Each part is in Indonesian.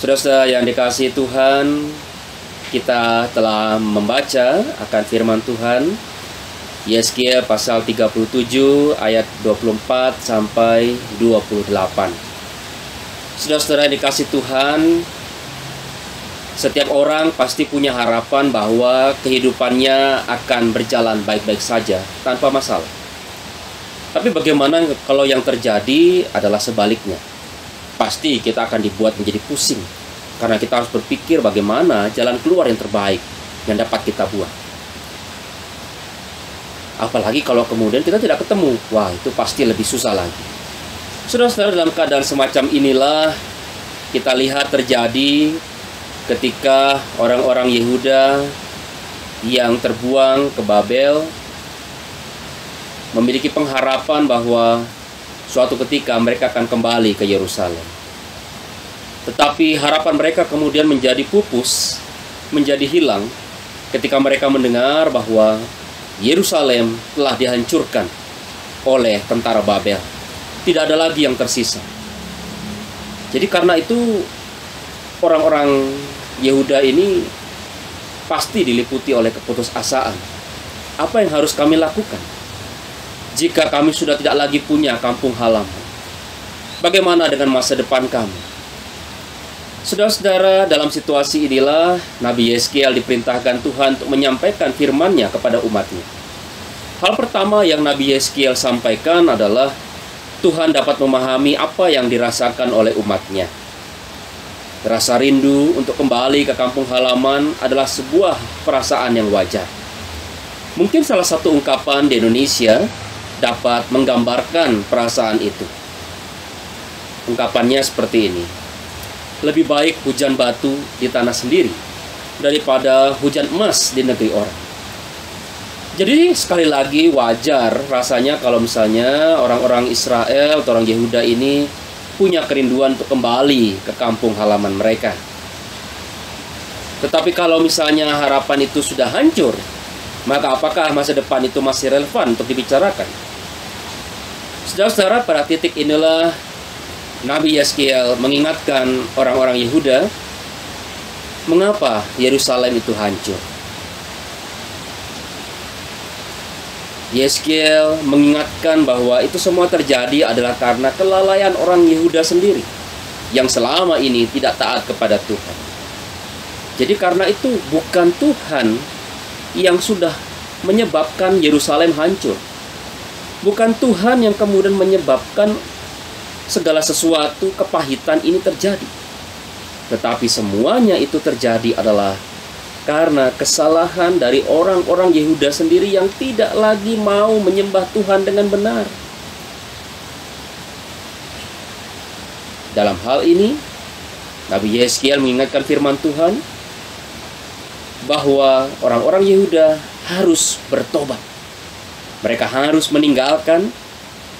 Saudara yang dikasihi Tuhan, kita telah membaca akan firman Tuhan Yesaya pasal 37 ayat 24 sampai 28. Saudara-saudara yang dikasihi Tuhan, setiap orang pasti punya harapan bahwa kehidupannya akan berjalan baik-baik saja tanpa masalah. Tapi bagaimana kalau yang terjadi adalah sebaliknya? Pasti kita akan dibuat menjadi pusing, karena kita harus berpikir bagaimana jalan keluar yang terbaik yang dapat kita buat. Apalagi kalau kemudian kita tidak ketemu, wah itu pasti lebih susah lagi. Saudara-saudara, dalam keadaan semacam inilah kita lihat terjadi ketika orang-orang Yehuda yang terbuang ke Babel memiliki pengharapan bahwa suatu ketika mereka akan kembali ke Yerusalem. Tetapi harapan mereka kemudian menjadi pupus, menjadi hilang ketika mereka mendengar bahwa Yerusalem telah dihancurkan oleh tentara Babel. Tidak ada lagi yang tersisa. Jadi karena itu orang-orang Yehuda ini pasti diliputi oleh keputusasaan. Apa yang harus kami lakukan jika kami sudah tidak lagi punya kampung halaman? Bagaimana dengan masa depan kami? Saudara-saudara, dalam situasi inilah Nabi Yeskiel diperintahkan Tuhan untuk menyampaikan firman-Nya kepada umat-Nya. Hal pertama yang Nabi Yeskiel sampaikan adalah Tuhan dapat memahami apa yang dirasakan oleh umat-Nya. Rasa rindu untuk kembali ke kampung halaman adalah sebuah perasaan yang wajar. Mungkin salah satu ungkapan di Indonesia dapat menggambarkan perasaan itu. Ungkapannya seperti ini: lebih baik hujan batu di tanah sendiri daripada hujan emas di negeri orang. Jadi sekali lagi wajar rasanya kalau misalnya orang-orang Israel atau orang Yehuda ini punya kerinduan untuk kembali ke kampung halaman mereka. Tetapi kalau misalnya harapan itu sudah hancur, maka apakah masa depan itu masih relevan untuk dibicarakan? Saudara-saudara, pada titik inilah Nabi Yeskiel mengingatkan orang-orang Yehuda mengapa Yerusalem itu hancur. Yeskiel mengingatkan bahwa itu semua terjadi adalah karena kelalaian orang Yehuda sendiri yang selama ini tidak taat kepada Tuhan. Jadi karena itu bukan Tuhan yang sudah menyebabkan Yerusalem hancur. Bukan Tuhan yang kemudian menyebabkan segala sesuatu kepahitan ini terjadi. Tetapi semuanya itu terjadi adalah karena kesalahan dari orang-orang Yehuda sendiri yang tidak lagi mau menyembah Tuhan dengan benar. Dalam hal ini, Nabi Yeskiel mengingatkan firman Tuhan bahwa orang-orang Yehuda harus bertobat. Mereka harus meninggalkan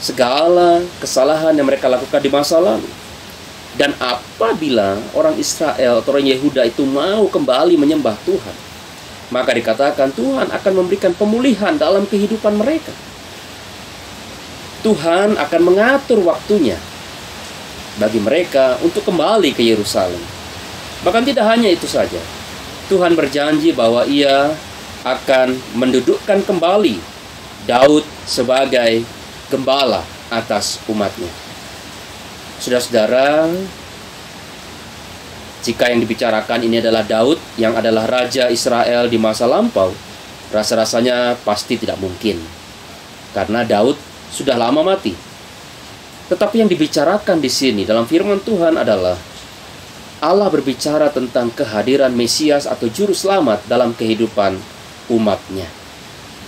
segala kesalahan yang mereka lakukan di masa lalu. Dan apabila orang Israel atau orang Yehuda itu mau kembali menyembah Tuhan, maka dikatakan Tuhan akan memberikan pemulihan dalam kehidupan mereka. Tuhan akan mengatur waktunya bagi mereka untuk kembali ke Yerusalem. Bahkan tidak hanya itu saja, Tuhan berjanji bahwa Ia akan mendudukkan kembali Daud sebagai gembala atas umatnya. Saudara-saudara, jika yang dibicarakan ini adalah Daud yang adalah Raja Israel di masa lampau, rasa-rasanya pasti tidak mungkin, karena Daud sudah lama mati. Tetapi yang dibicarakan di sini dalam firman Tuhan adalah Allah berbicara tentang kehadiran Mesias atau Juru Selamat dalam kehidupan umatnya.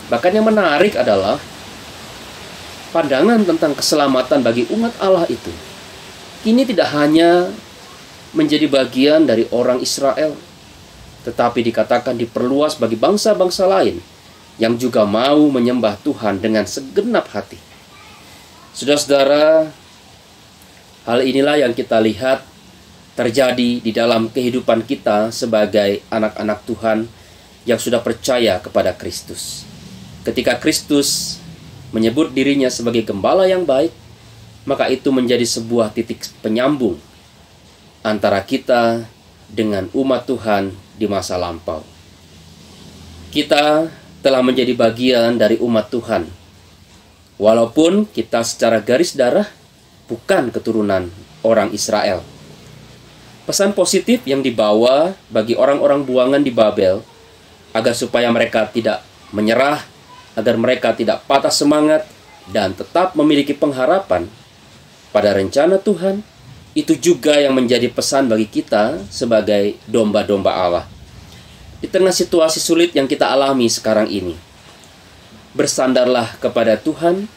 Bahkan yang menarik adalah pandangan tentang keselamatan bagi umat Allah itu kini tidak hanya menjadi bagian dari orang Israel, tetapi dikatakan diperluas bagi bangsa-bangsa lain yang juga mau menyembah Tuhan dengan segenap hati. Saudara-saudara, hal inilah yang kita lihat terjadi di dalam kehidupan kita sebagai anak-anak Tuhan yang sudah percaya kepada Kristus. Ketika Kristus menyebut dirinya sebagai gembala yang baik, maka itu menjadi sebuah titik penyambung antara kita dengan umat Tuhan di masa lampau. Kita telah menjadi bagian dari umat Tuhan, walaupun kita secara garis darah bukan keturunan orang Israel. Pesan positif yang dibawa bagi orang-orang buangan di Babel, agar supaya mereka tidak menyerah, agar mereka tidak patah semangat, dan tetap memiliki pengharapan pada rencana Tuhan, itu juga yang menjadi pesan bagi kita sebagai domba-domba Allah. Di tengah situasi sulit yang kita alami sekarang ini, bersandarlah kepada Tuhan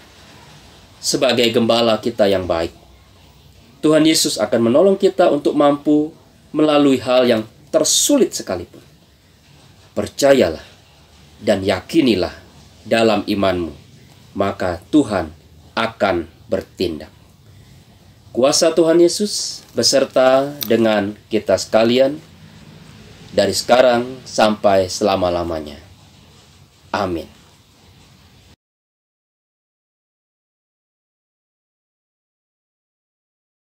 sebagai gembala kita yang baik. Tuhan Yesus akan menolong kita untuk mampu melalui hal yang tersulit sekalipun. Percayalah dan yakinilah dalam imanmu, maka Tuhan akan bertindak. Kuasa Tuhan Yesus beserta dengan kita sekalian dari sekarang sampai selama-lamanya. Amin.